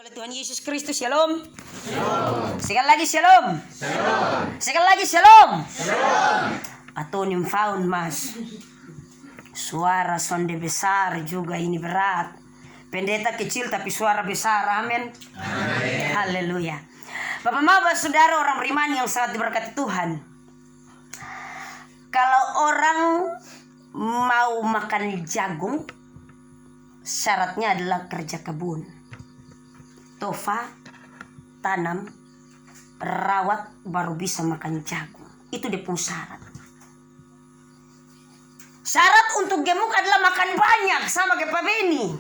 Oleh Tuhan Yesus Kristus, shalom. Sekali lagi shalom. Sekali lagi shalom. Atonim found mas. Suara sonde besar juga ini berat. Pendeta kecil tapi suara besar. Amin. Haleluya. Bapak Maba, saudara orang beriman yang sangat diberkati Tuhan. Kalau orang mau makan jagung, syaratnya adalah kerja kebun. Tofa, tanam, rawat, baru bisa makan jagung. Itu dia pun syarat. Syarat untuk gemuk adalah makan banyak, sama kayak Pak Beni.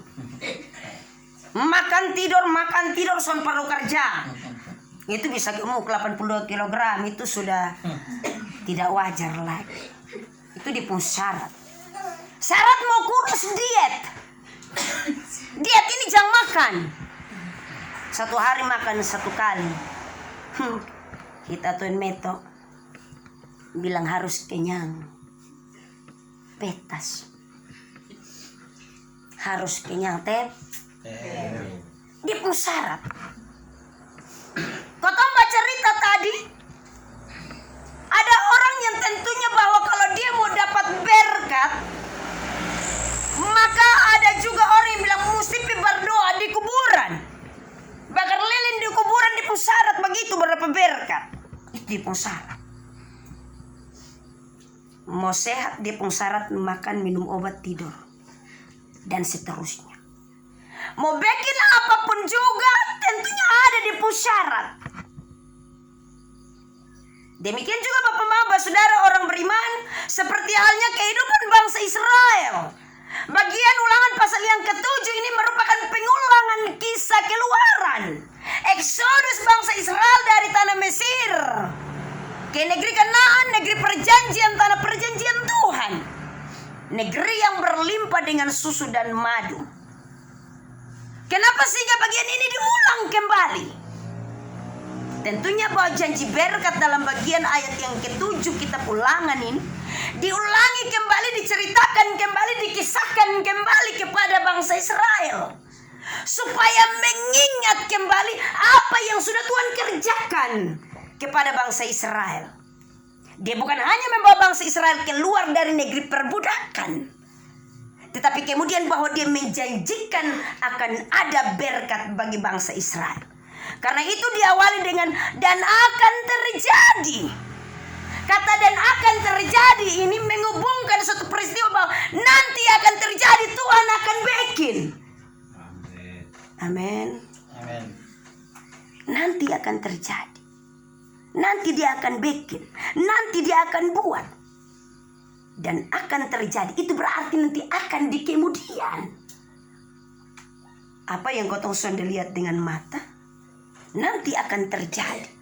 Makan tidur, son perlu kerja. Itu bisa gemuk 82 kg, itu sudah tidak wajar lagi. Itu dia pun syarat. Syarat mau kurus diet. Diet ini jangan makan. Satu hari makan satu kali. Kita tuan meto bilang harus kenyang. Petas. Harus kenyang teh. Dia pun syarat. Kau tahu baca cerita tadi? Ada orang yang tentunya bahwa kalau dia mau dapat berkat, maka ada juga orang yang bilang mesti berdoa di kuburan. Bakar lilin di kuburan di pun syarat begitu berapa berkat. Itu di pun syarat. Mau sehat dia pun syarat makan, minum obat, tidur. Dan seterusnya. Mau bikin apapun juga tentunya ada di pun syarat. Demikian juga Bapak Maba, saudara orang beriman, seperti halnya kehidupan bangsa Israel. Bagian ulangan pasal yang ke-7 ini merupakan pengulangan kisah keluaran Eksodus bangsa Israel dari tanah Mesir ke negeri Kanaan, negeri perjanjian, tanah perjanjian Tuhan, negeri yang berlimpah dengan susu dan madu. Kenapa sehingga bagian ini diulang kembali? Tentunya bahwa janji berkat dalam bagian ayat yang ke-7 kitab ulangan ini diulangi kembali, diceritakan kembali, dikisahkan kembali kepada bangsa Israel, supaya mengingat kembali apa yang sudah Tuhan kerjakan kepada bangsa Israel. Dia bukan hanya membawa bangsa Israel keluar dari negeri perbudakan, tetapi kemudian bahwa dia menjanjikan akan ada berkat bagi bangsa Israel. Karena itu diawali dengan dan akan terjadi. Kata dan akan terjadi ini menghubungkan suatu peristiwa bahwa nanti akan terjadi, Tuhan akan bikin. Amin. Amin. Nanti akan terjadi. Nanti dia akan bikin. Nanti dia akan buat. Dan akan terjadi. Itu berarti nanti akan di kemudian. Apa yang kau sudah lihat dengan mata, nanti akan terjadi.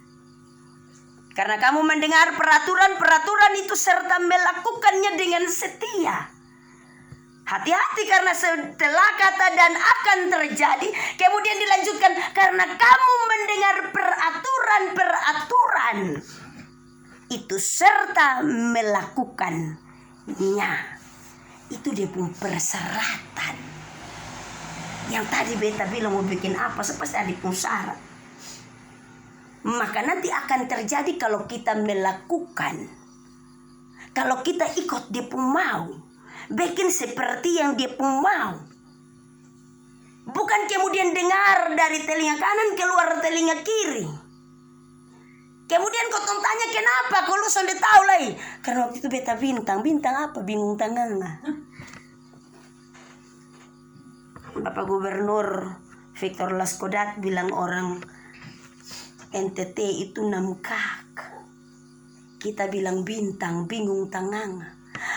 Karena kamu mendengar peraturan itu serta melakukannya dengan setia. Hati-hati karena setelah kata dan akan terjadi, kemudian dilanjutkan karena kamu mendengar peraturan itu serta melakukannya. Itu dia pun persyaratan. Yang tadi beta bilang mau bikin apa, pasti ada pun syarat. Maka nanti akan terjadi kalau kita melakukan. Kalau kita ikut dia pun mau. Bikin seperti yang dia pun mau. Bukan kemudian dengar dari telinga kanan keluar telinga kiri. Kemudian kau tanya kenapa? Kau lu sudah tahu lagi. Karena waktu itu beta bintang. Bintang apa? Bingung tanganga. Bapak Gubernur Victor Laskodat bilang orang NTT itu namkak. Kita bilang bintang, bingung tangan.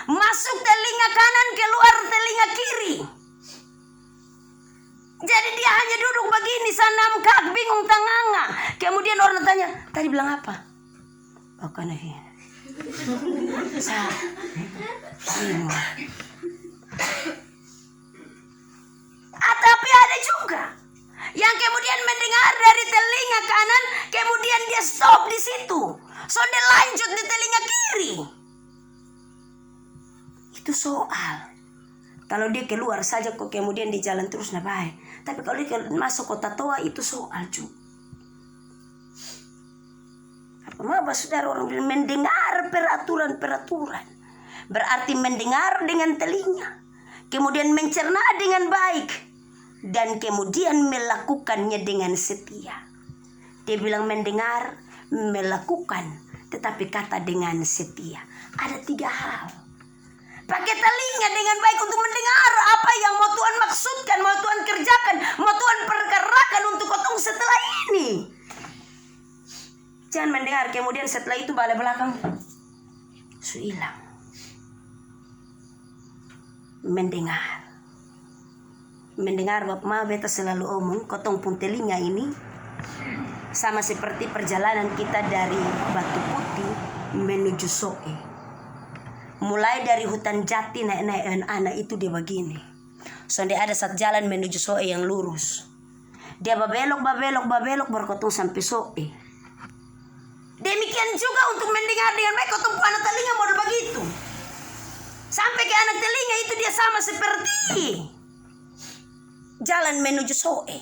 Masuk telinga kanan, keluar telinga kiri. Jadi dia hanya duduk begini, namkak, bingung tangan. Kemudian orang tanya, tadi bilang apa? Oh karena ini. Tapi ada juga yang kemudian mendengar dari telinga kanan, kemudian dia stop di situ. So dia lanjut di telinga kiri. Itu soal. Kalau dia keluar saja kok kemudian di jalan terus nah baik. Tetapi kalau dia masuk kota tua itu soal juga. Apa mah saudara orang bilang mendengar peraturan. Berarti mendengar dengan telinga, kemudian mencerna dengan baik, dan kemudian melakukannya dengan setia. Dia bilang mendengar, melakukan, tetapi kata dengan setia. Ada 3 hal. Pakai telinga dengan baik untuk mendengar apa yang mau Tuhan maksudkan, mau Tuhan kerjakan, mau Tuhan perkarakan untuk kotong setelah ini. Jangan mendengar kemudian setelah itu balik belakang hilang. Mendengar Bapak Ma beta selalu omong, kotong pun telinga ini sama seperti perjalanan kita dari Batu Putih menuju Soe. Mulai dari hutan jati naik anak itu dia begini. Sonde ada saat jalan menuju Soe yang lurus. Dia babelok baru kotong sampai Soe. Demikian juga untuk mendengar dengan baik, kotong pun anak telinga model begitu. Sampai ke anak telinga itu dia sama seperti jalan menuju Soe.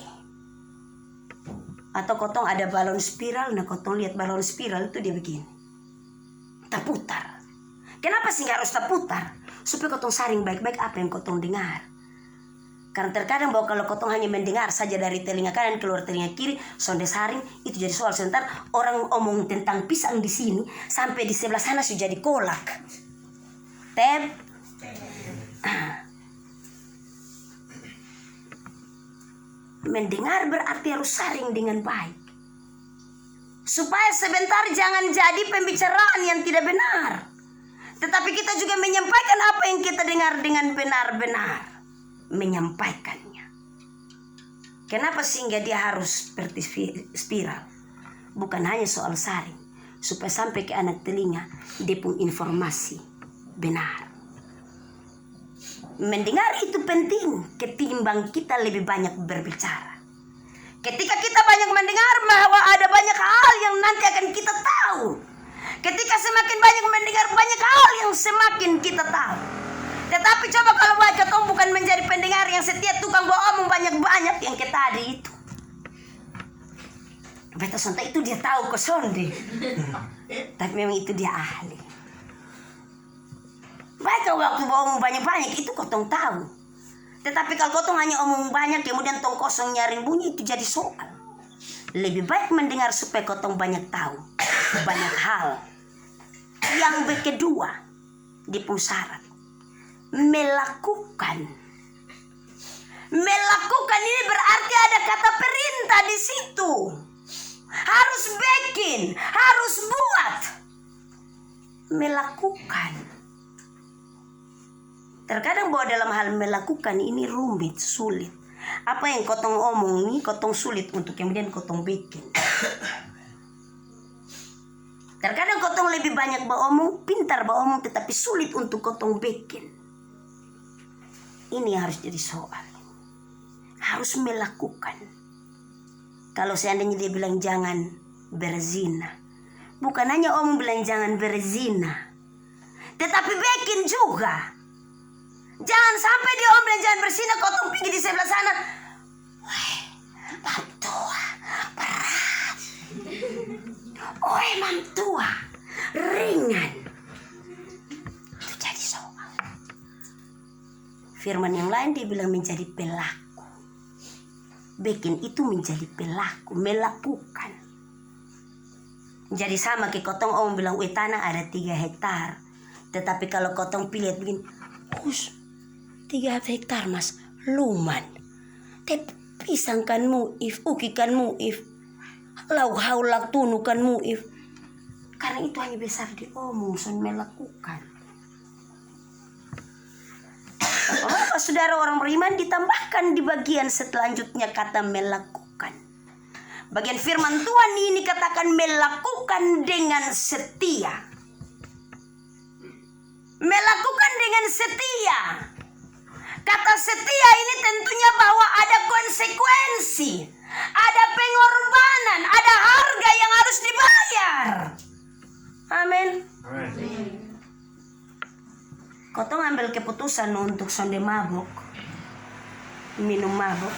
Atau kotong ada balon spiral, nah kotong lihat balon spiral itu dia begini. Terputar. Kenapa sih harus terputar? Supaya kotong saring baik-baik apa yang kotong dengar. Karena terkadang bahwa kalau kotong hanya mendengar saja dari telinga kanan keluar telinga kiri, sonde saring itu jadi soal sebentar. Orang omong tentang pisang di sini, sampai di sebelah sana sudah jadi kolak. Mendengar berarti harus saring dengan baik. Supaya sebentar jangan jadi pembicaraan yang tidak benar. Tetapi kita juga menyampaikan apa yang kita dengar dengan benar-benar menyampaikannya. Kenapa sehingga dia harus seperti spiral? Bukan hanya soal saring, supaya sampai ke anak telinga dia pun informasi benar. Mendengar itu penting ketimbang kita lebih banyak berbicara. Ketika kita banyak mendengar, bahwa ada banyak hal yang nanti akan kita tahu. Ketika semakin banyak mendengar, banyak hal yang semakin kita tahu. Tetapi coba kalau kotong bukan menjadi pendengar yang setia, tukang bohong banyak-banyak yang kita tadi itu. Beta sonta itu dia tahu ke sonde. Tapi memang itu dia ahli. Baik kalau waktu bohong banyak-banyak itu kotong tahu. Tetapi kalau kotong hanya omong banyak kemudian tong kosong nyaring bunyi, itu jadi soal. Lebih baik mendengar supaya kotong banyak tahu banyak hal. Yang kedua di syarat melakukan. Melakukan ini berarti ada kata perintah di situ. Harus bikin, harus buat. Melakukan. Terkadang bahwa dalam hal melakukan ini rumit, sulit. Apa yang kotong omong ini kotong sulit untuk kemudian kotong bikin. Terkadang kotong lebih banyak beromong, pintar beromong, tetapi sulit untuk kotong bikin. Ini harus jadi soal. Harus melakukan. Kalau seandainya dia bilang jangan berzina, bukan hanya omong bilang jangan berzina, tetapi bikin juga. Jangan sampai dia om bilang jangan berzina, kotong pergi di sebelah sana. Weh, mantua, berat. Weh, mantua, ringan. Itu jadi soal. Firman yang lain dia bilang menjadi pelaku. Bikin itu menjadi pelaku, melakukan. Jadi sama kayak kotong om bilang, weh tanah ada 3 hektar. Tetapi kalau kotong pilih begini, 3 hektar mas, luman. Tapi pisangkan muif, ukikan muif, lau haulak tunukan muif. Karena itu hanya besar diomong, son melakukan. Bapak saudara orang beriman ditambahkan di bagian selanjutnya kata melakukan. Bagian firman Tuhan ini katakan melakukan dengan setia. Melakukan dengan setia. Kata setia ini tentunya bahwa ada konsekuensi, ada pengorbanan, ada harga yang harus dibayar. Amin. Kotong ambil keputusan untuk sonde mabok, minum mabok.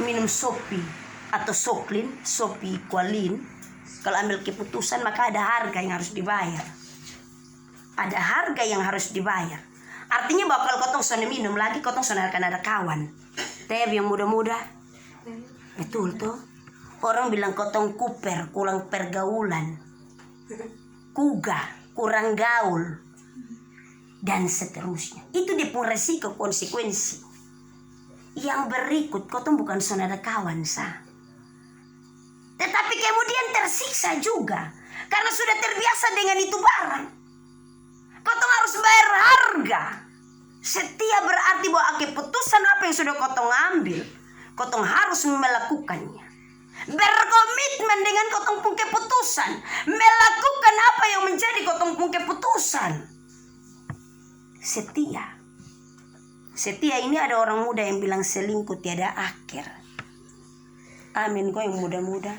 minum sopi atau soklin, sopi kualin, kalau ambil keputusan maka ada harga yang harus dibayar. Ada harga yang harus dibayar. Artinya bahwa kalau kotong sone minum lagi, kotong sone akan ada kawan. Tapi yang muda-muda, betul tuh. Orang bilang kotong kuper, kurang pergaulan, kuga, kurang gaul, dan seterusnya. Itu dia pun resiko konsekuensi. Yang berikut, kotong bukan sone ada kawan sah. Tetapi kemudian tersiksa juga, karena sudah terbiasa dengan itu barang. Kotong harus bayar harga. Setia berarti bahwa keputusan apa yang sudah kotong ambil, kotong harus melakukannya. Berkomitmen dengan kotong pun keputusan, melakukan apa yang menjadi kotong pun keputusan. Setia. Setia ini ada orang muda yang bilang selingkuh tiada akhir. Amin kok yang muda-muda.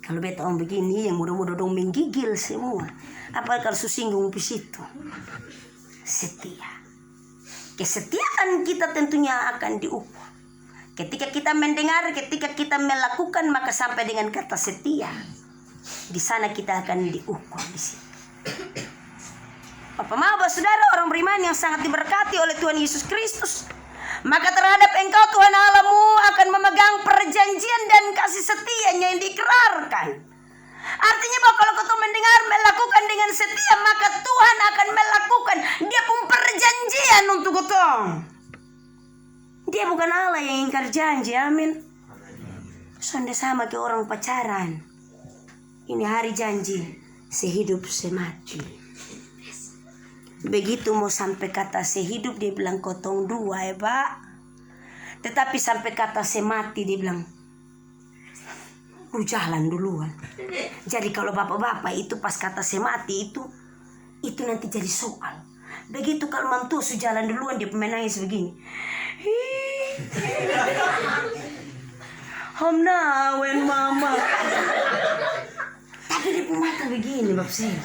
Kalau beta om begini, yang muda-muda dong menggigil semua. Apalagi kalau susinggung di situ. Setia. Kesetiaan kita tentunya akan diukur. Ketika kita mendengar, ketika kita melakukan, maka sampai dengan kata setia. Di sana kita akan diukur di sini. Bapak Mama, saudara, orang beriman yang sangat diberkati oleh Tuhan Yesus Kristus. Maka terhadap engkau Tuhan Allahmu akan memegang perjanjian dan kasih setianya yang diikrarkan. Artinya bahwa kalau kau mendengar, melakukan dengan setia, maka Tuhan akan melakukan. Dia pun perjanjian untuk kau. Dia bukan Allah yang ingkar janji, amin. Sonde sama ke orang pacaran. Ini hari janji, sehidup semati. Begitu mau sampai kata sehidup, dia bilang kotong dua ya Pak. Tetapi sampai kata semati, dia bilang lu jalan duluan. Jadi kalau bapak-bapak itu pas kata semati itu nanti jadi soal. Begitu kalau mantu jalan duluan, dia menangis begini. Homnawen mama. Tapi dia pun mata begini Bapak saya.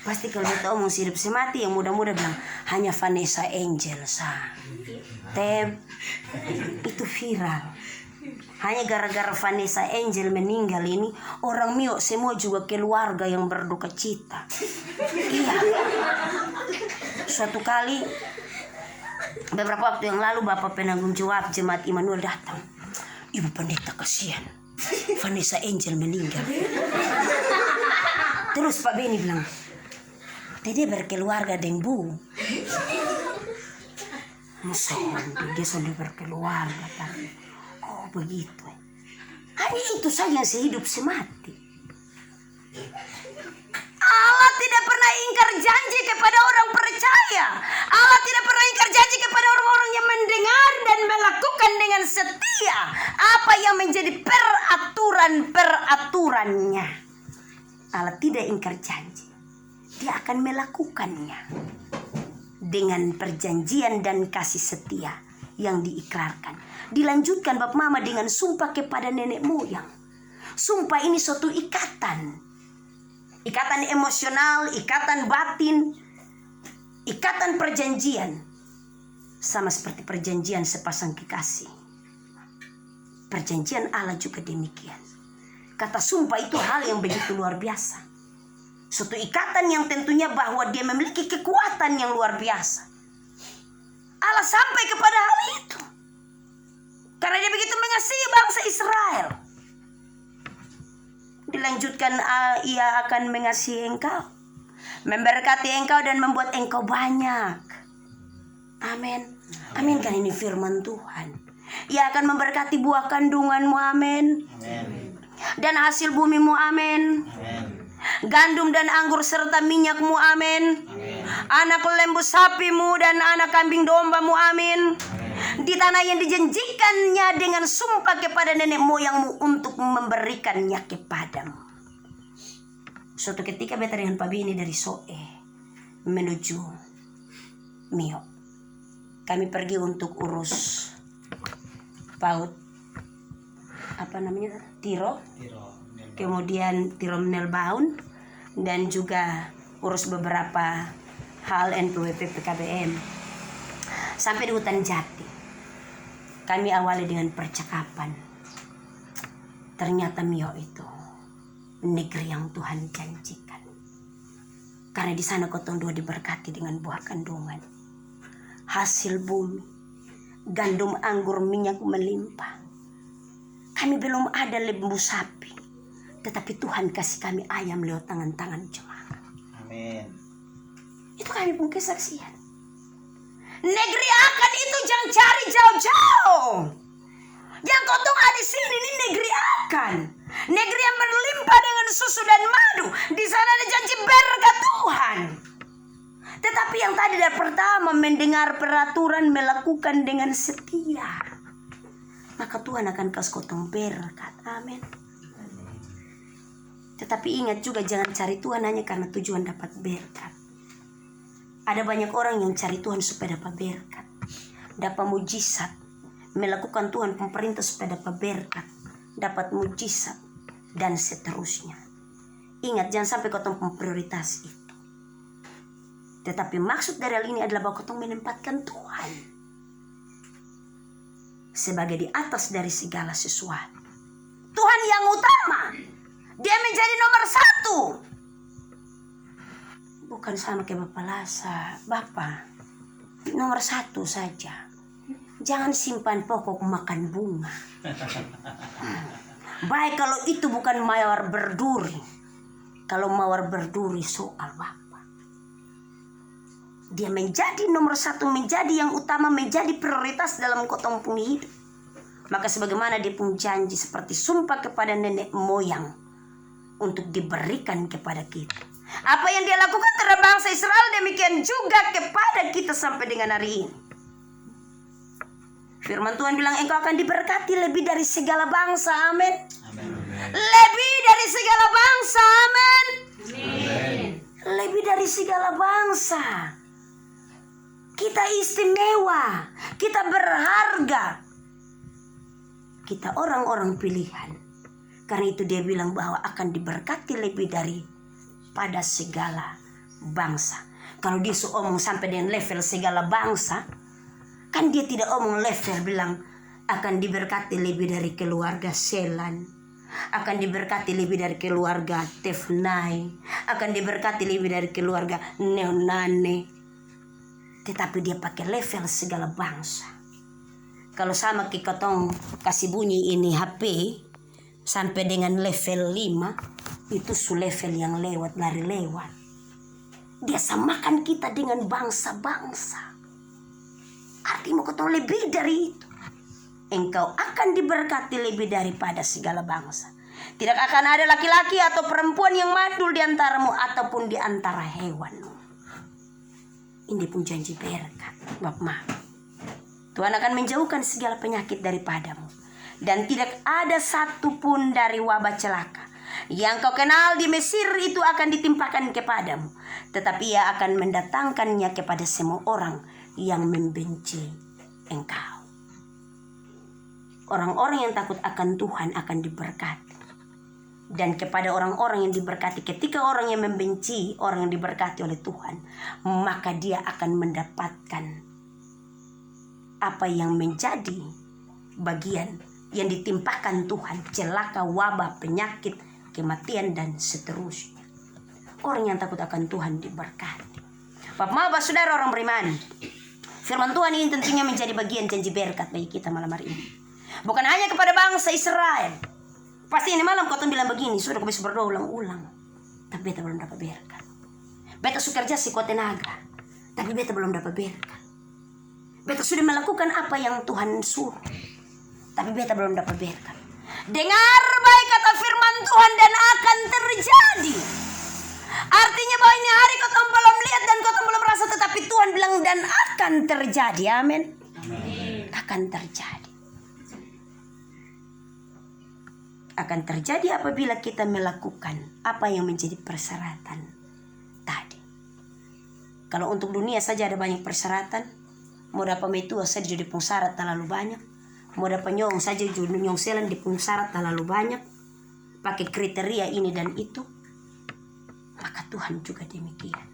Pasti kalau kita omong hidup semati, yang muda-muda bilang hanya Vanessa Angel sah. Itu viral. Hanya gara-gara Vanessa Angel meninggal ini, orang Mio semua juga keluarga yang berduka cita. Iya. Suatu kali beberapa waktu yang lalu Bapak penanggung jawab Jemaat Immanuel datang. Ibu pendeta kasihan, Vanessa Angel meninggal. Terus Pak Beni bilang, dia berkeluarga dengan Bu. Dia sudah berkeluarga. Oh begitu. Hanya itu saja sehidup semati. Allah tidak pernah ingkar janji kepada orang percaya. Allah tidak pernah ingkar janji kepada orang-orang yang mendengar dan melakukan dengan setia apa yang menjadi peraturannya. Allah tidak ingkar janji. Dia akan melakukannya dengan perjanjian dan kasih setia yang diikrarkan. Dilanjutkan Bapak Mama dengan sumpah kepada nenek moyang. Sumpah ini suatu ikatan. Ikatan emosional, ikatan batin, ikatan perjanjian. Sama seperti perjanjian sepasang kekasih. Perjanjian Allah juga demikian. Kata sumpah itu hal yang begitu luar biasa. Suatu ikatan yang tentunya bahwa dia memiliki kekuatan yang luar biasa. Allah sampai kepada hal itu. Karena dia begitu mengasihi bangsa Israel. Dilanjutkan, ia akan mengasihi engkau, memberkati engkau dan membuat engkau banyak. Amin. Amin, kan ini firman Tuhan. Ia akan memberkati buah kandunganmu, amin. Dan hasil bumimu, amin. Gandum dan anggur serta minyakmu, amin. Anak lembu sapimu dan anak kambing dombamu, amin. Di tanah yang dijanjikannya dengan sumpah kepada nenek moyangmu untuk memberikannya kepadamu. Suatu ketika beta dengan Pak Bini dari Soe menuju Mio. Kami pergi untuk urus PAUD Tiro. Kemudian Tirom Nelbaun dan juga urus beberapa hal NPWP PKBM. Sampai di hutan jati. Kami awali dengan percakapan. Ternyata Mio itu negeri yang Tuhan janjikan. Karena di sana kotong dua diberkati dengan buah kandungan. Hasil bumi, gandum, anggur, minyak melimpah. Kami belum ada lembu sapi, tetapi Tuhan kasih kami ayam lewat tangan-tangan jemaat. Amin. Itu kami pun kesaksian. Negeri akan itu jangan cari jauh-jauh. Yang kotong ada di sini ini negeri akan. Negeri yang berlimpah dengan susu dan madu. Di sana ada janji berkat Tuhan. Tetapi yang tadi dari pertama mendengar peraturan, melakukan dengan setia, maka Tuhan akan kasih kotong berkat. Amin. Tetapi ingat juga, jangan cari Tuhan hanya karena tujuan dapat berkat. Ada banyak orang yang cari Tuhan supaya dapat berkat, dapat mujizat, melakukan Tuhan pemerintah supaya dapat berkat, dapat mujizat, dan seterusnya. Ingat, jangan sampai kotong memprioritas itu. Tetapi maksud dari hal ini adalah bahwa kotong menempatkan Tuhan sebagai di atas dari segala sesuatu. Tuhan yang utama. Dia menjadi nomor 1. Bukan sama kayak Bapak Lasa. Bapak, nomor 1 saja. Jangan simpan pokok makan bunga. Baik kalau itu bukan mawar berduri. Kalau mawar berduri soal Bapak. Dia menjadi nomor 1, menjadi yang utama, menjadi prioritas dalam kotong pun hidup. Maka sebagaimana dia pun janji seperti sumpah kepada nenek moyang untuk diberikan kepada kita. Apa yang dia lakukan terhadap bangsa Israel, demikian juga kepada kita sampai dengan hari ini. Firman Tuhan bilang, engkau akan diberkati lebih dari segala bangsa. Amin. Lebih dari segala bangsa. Amin. Lebih dari segala bangsa. Kita istimewa, kita berharga, kita orang-orang pilihan. Karena itu dia bilang bahwa akan diberkati lebih daripada segala bangsa. Kalau dia omong sampai dengan level segala bangsa, kan dia tidak omong level bilang akan diberkati lebih dari keluarga Selan, akan diberkati lebih dari keluarga Tefnai, akan diberkati lebih dari keluarga Neonane. Tetapi dia pakai level segala bangsa. Kalau sama kotong kasih bunyi ini HP sampai dengan level 5, itu su level yang lewat, lari lewat. Dia samakan kita dengan bangsa-bangsa. Artinya kotong lebih dari itu. Engkau akan diberkati lebih daripada segala bangsa. Tidak akan ada laki-laki atau perempuan yang mandul di antaramu ataupun di antara hewanmu. Ini pun janji berkat. Bapak, Tuhan akan menjauhkan segala penyakit daripadamu. Dan tidak ada satupun dari wabah celaka yang kau kenal di Mesir itu akan ditimpakan kepadamu. Tetapi ia akan mendatangkannya kepada semua orang yang membenci engkau. Orang-orang yang takut akan Tuhan akan diberkati. Dan kepada orang-orang yang diberkati, ketika orang yang membenci orang yang diberkati oleh Tuhan, maka dia akan mendapatkan apa yang menjadi bagian yang ditimpakan Tuhan, celaka, wabah, penyakit, kematian, dan seterusnya. Orang yang takut akan Tuhan diberkati. Bapak, saudara orang beriman, firman Tuhan ini tentunya menjadi bagian janji berkat bagi kita malam hari ini. Bukan hanya kepada bangsa Israel. Pasti ini malam kau bilang begini, sudah kau bisa berdoa ulang-ulang, tapi beta belum dapat berkat. Beta suka kerja sekuat tenaga, tapi beta belum dapat berkat. Beta sudah melakukan apa yang Tuhan suruh, tapi beta belum dapat berkat. Dengar baik kata firman Tuhan dan akan terjadi. Artinya bahwa ini hari kau belum lihat dan kau belum rasa, tetapi Tuhan bilang dan akan terjadi. Amin. Akan terjadi. Akan terjadi apabila kita melakukan apa yang menjadi persyaratan tadi. Kalau untuk dunia saja ada banyak persyaratan. Mau dapat metua saja jadi syarat terlalu banyak. Mau dapat nyong saja jadi nyong selan di syarat terlalu banyak. Pakai kriteria ini dan itu. Maka Tuhan juga demikian.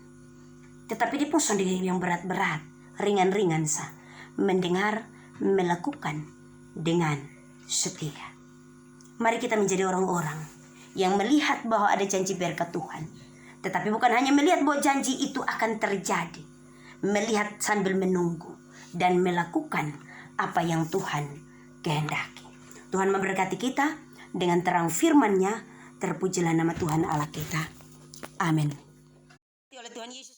Tetapi dia pun sendiri yang berat-berat, ringan-ringan sah. mendengar, melakukan dengan setia. Mari kita menjadi orang-orang yang melihat bahwa ada janji berkat Tuhan. Tetapi bukan hanya melihat bahwa janji itu akan terjadi. Melihat sambil menunggu dan melakukan apa yang Tuhan kehendaki. Tuhan memberkati kita dengan terang firman-Nya. Terpujilah nama Tuhan Allah kita. Amin. Oleh Tuhan Yesus.